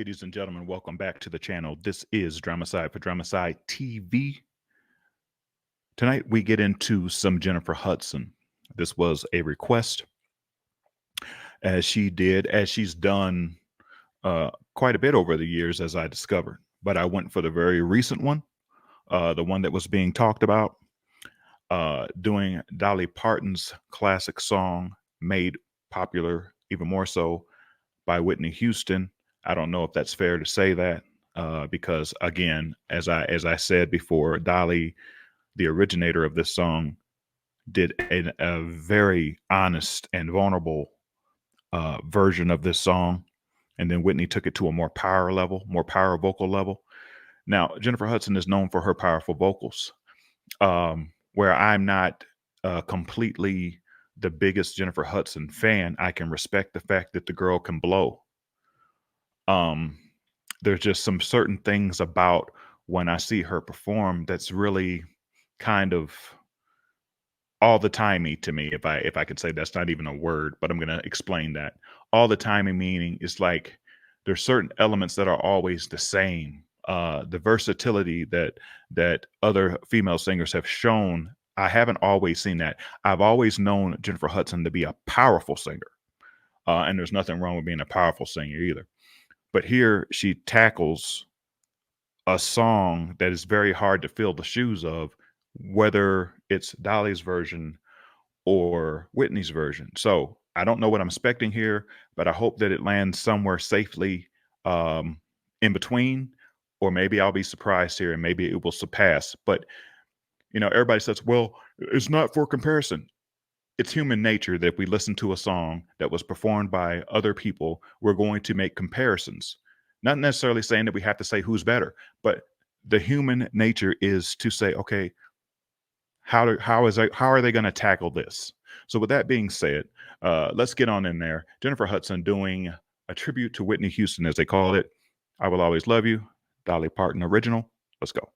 Ladies and gentlemen, welcome back to the channel. This is DramaSydE for DramaSydE TV. Tonight we get into some Jennifer Hudson. This was a request, as she's done quite a bit over the years, as I discovered. But I went for the very recent one, the one that was being talked about, doing Dolly Parton's classic song, made popular even more so by Whitney Houston. I don't know if that's fair to say that, because again, as I said before, Dolly, the originator of this song, did a very honest and vulnerable version of this song, and then Whitney took it to a more power vocal level. Now, Jennifer Hudson is known for her powerful vocals. Where I'm not completely the biggest Jennifer Hudson fan, I can respect the fact that the girl can blow. There's just some certain things about when I see her perform that's really kind of all the timey to me. If I could say, that's not even a word, but I'm going to explain that. All the timing meaning is like there's certain elements that are always the same. The versatility that other female singers have shown, I haven't always seen that. I've always known Jennifer Hudson to be a powerful singer, and there's nothing wrong with being a powerful singer either. But here she tackles a song that is very hard to fill the shoes of, whether it's Dolly's version or Whitney's version. So I don't know what I'm expecting here, but I hope that it lands somewhere safely in between, or maybe I'll be surprised here and maybe it will surpass. But, everybody says, well, it's not for comparison. It's human nature that if we listen to a song that was performed by other people, we're going to make comparisons. Not necessarily saying that we have to say who's better, but the human nature is to say, okay, how are they going to tackle this? So with that being said, let's get on in there. Jennifer Hudson doing a tribute to Whitney Houston, as they called it. I Will Always Love You, Dolly Parton original. Let's go.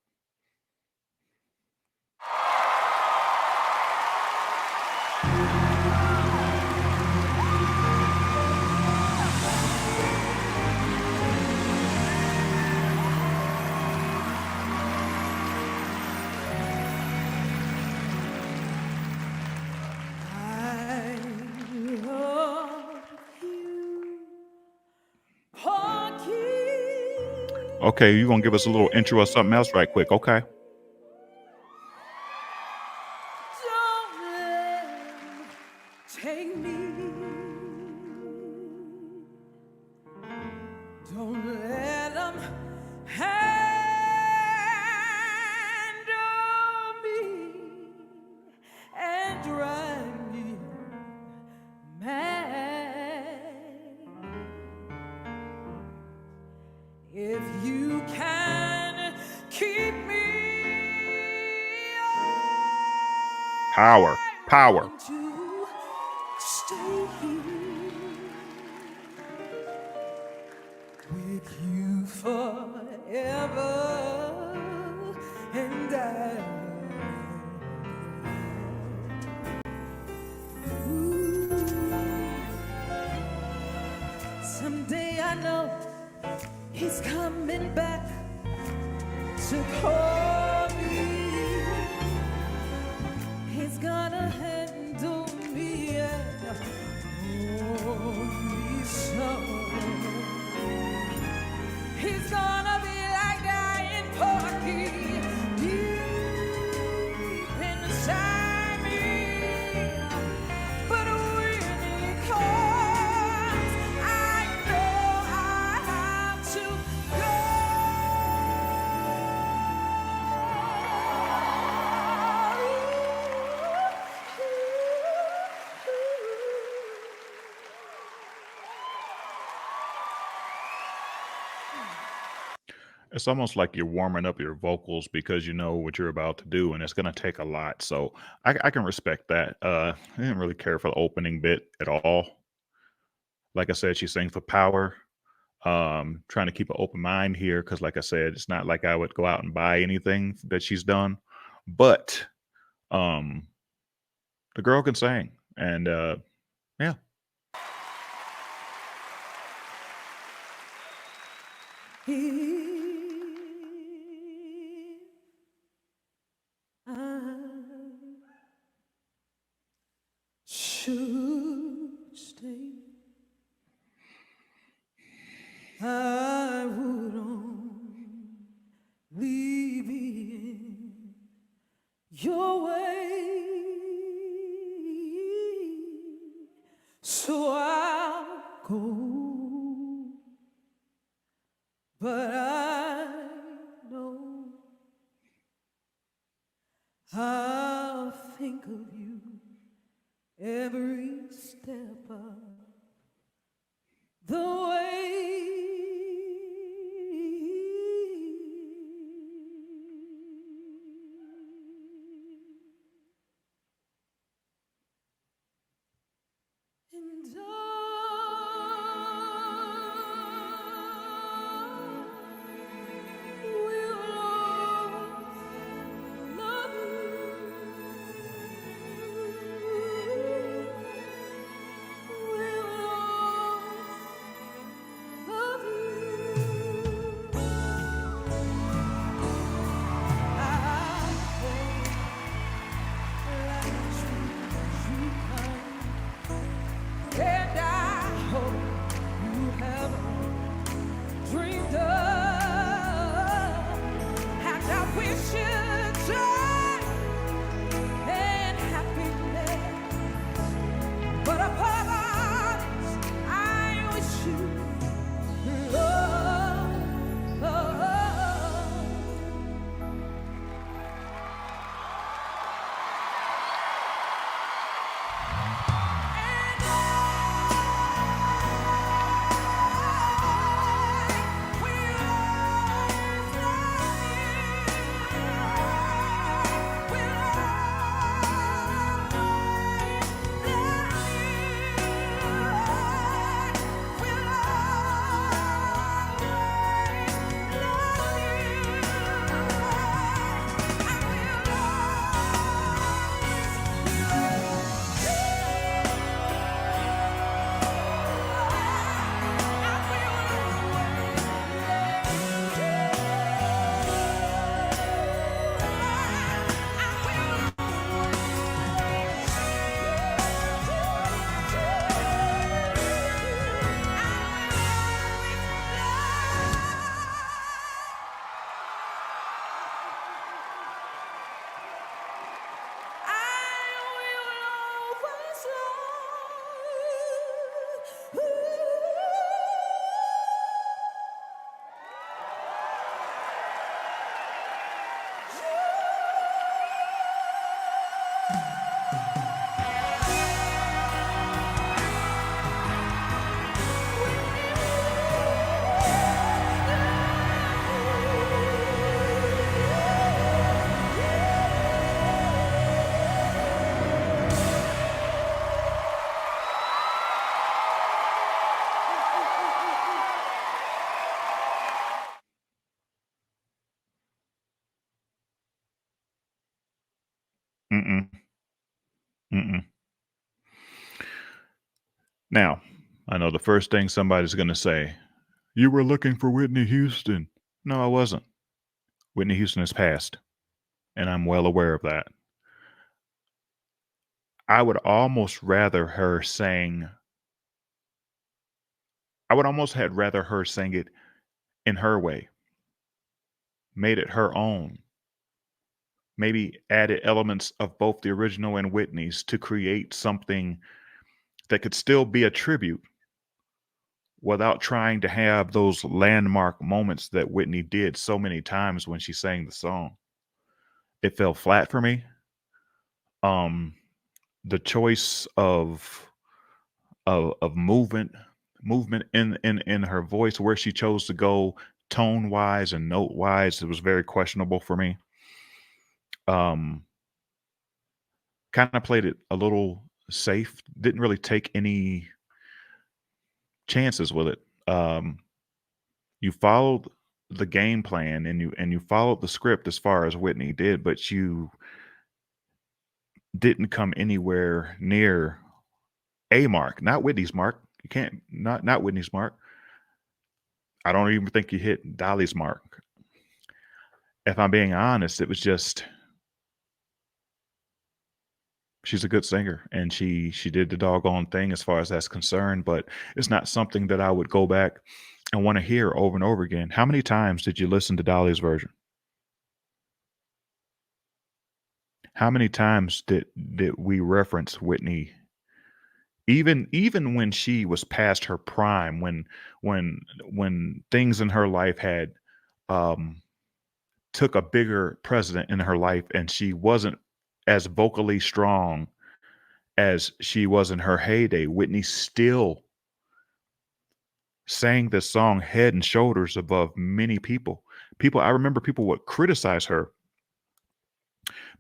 Okay, you're going to give us a little intro or something else right quick. Okay. Take me. Don't let them handle me and drive me mad. If you can keep me power to stay here with you forever and ever. Someday I know he's coming back to call me. He's gonna handle me and hold me so. He's gonna be like Diane Porky deep inside me. But when he comes, I know I have to go. It's almost like you're warming up your vocals because you know what you're about to do, and it's going to take a lot. So I can respect that. I didn't really care for the opening bit at all. Like I said, she sings for power. Trying to keep an open mind here because, like I said, it's not like I would go out and buy anything that she's done. But the girl can sing, and yeah. should stay, I would only be in your way. So I'll go, but I know I'll think of you every step of the way. And I will always love and I hope you have dreamed of, and I wish you joy and happiness. But above all this, I wish you love. And I will always love you. Will Mm-mm. Mm-mm. Now, I know the first thing somebody's going to say, you were looking for Whitney Houston. No, I wasn't. Whitney Houston has passed, and I'm well aware of that. I would almost rather her sing. I would almost had rather her sing it in her way, made it her own, maybe added elements of both the original and Whitney's to create something that could still be a tribute without trying to have those landmark moments that Whitney did so many times when she sang the song. It fell flat for me. Um, the choice of movement in her voice, where she chose to go tone wise and note wise, it was very questionable for me. Um, kind of played it a little safe. Didn't really take any chances with it. You followed the game plan and you followed the script as far as Whitney did, but you didn't come anywhere near a mark, not Whitney's mark. You can't not Whitney's mark. I don't even think you hit Dolly's mark. If I'm being honest, it was just she's a good singer and she did the doggone thing as far as that's concerned, but it's not something that I would go back and want to hear over and over again. How many times did you listen to Dolly's version? How many times did we reference Whitney even when she was past her prime, when when things in her life had um took a bigger precedent in her life and she wasn't as vocally strong as she was in her heyday, Whitney still sang this song head and shoulders above many people. I remember people would criticize her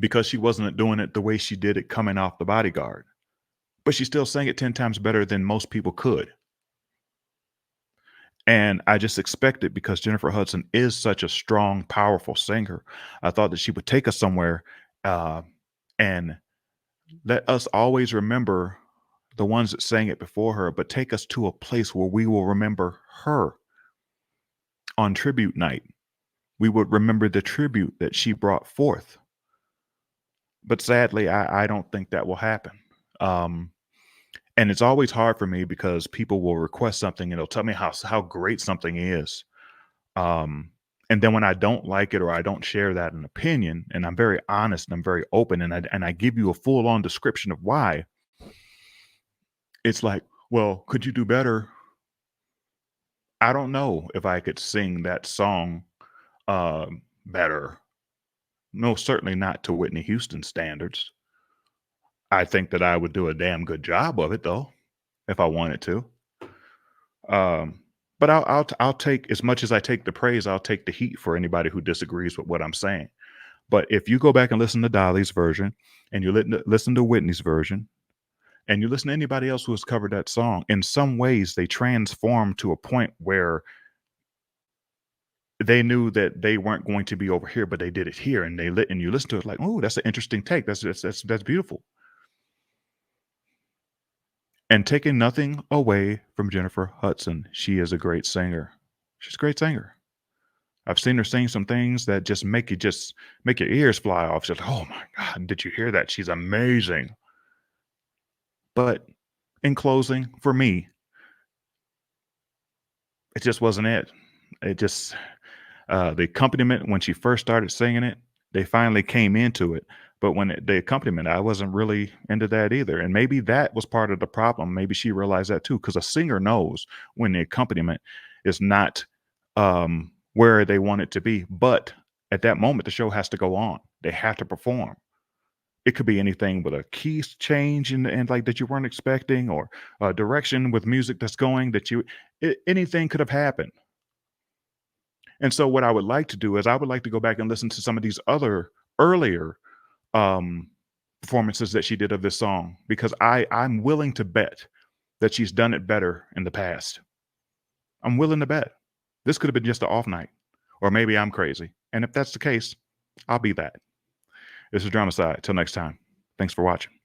because she wasn't doing it the way she did it coming off The Bodyguard. But she still sang it 10 times better than most people could. And I just expected, because Jennifer Hudson is such a strong, powerful singer, I thought that she would take us somewhere uh, and let us always remember the ones that sang it before her, but take us to a place where we will remember her on tribute night. We would remember the tribute that she brought forth. But sadly, I don't think that will happen. Um, and it's always hard for me because people will request something and they'll tell me how great something is. Um, and then when I don't like it or I don't share that an opinion, and I'm very honest and I'm very open and I give you a full on description of why, it's like, well, could you do better? I don't know if I could sing that song better. No, certainly not to Whitney Houston standards. I think that I would do a damn good job of it though, if I wanted to. Um, but I'll take, as much as I take the praise, I'll take the heat for anybody who disagrees with what I'm saying. But if you go back and listen to Dolly's version, and you listen to Whitney's version, and you listen to anybody else who has covered that song, in some ways they transform to a point where they knew that they weren't going to be over here, but they did it here, and and you listen to it like, oh, that's an interesting take. That's beautiful. And taking nothing away from Jennifer Hudson, she is a great singer. She's a great singer. I've seen her sing some things that just make your ears fly off. Just, oh my God, did you hear that? She's amazing. But in closing, for me, it just wasn't it. It just the accompaniment when she first started singing it, they finally came into it. But when the accompaniment, I wasn't really into that either. And maybe that was part of the problem. Maybe she realized that too, because a singer knows when the accompaniment is not where they want it to be. But at that moment, the show has to go on. They have to perform. It could be anything with a key change and like that you weren't expecting, or a direction with music that's going that anything could have happened. And so what I would like to do is I would like to go back and listen to some of these other earlier um, performances that she did of this song, because I'm willing to bet that she's done it better in the past. I'm willing to bet. This could have been just an off night, or maybe I'm crazy. And if that's the case, I'll be that. This is DramaSydE. Till next time. Thanks for watching.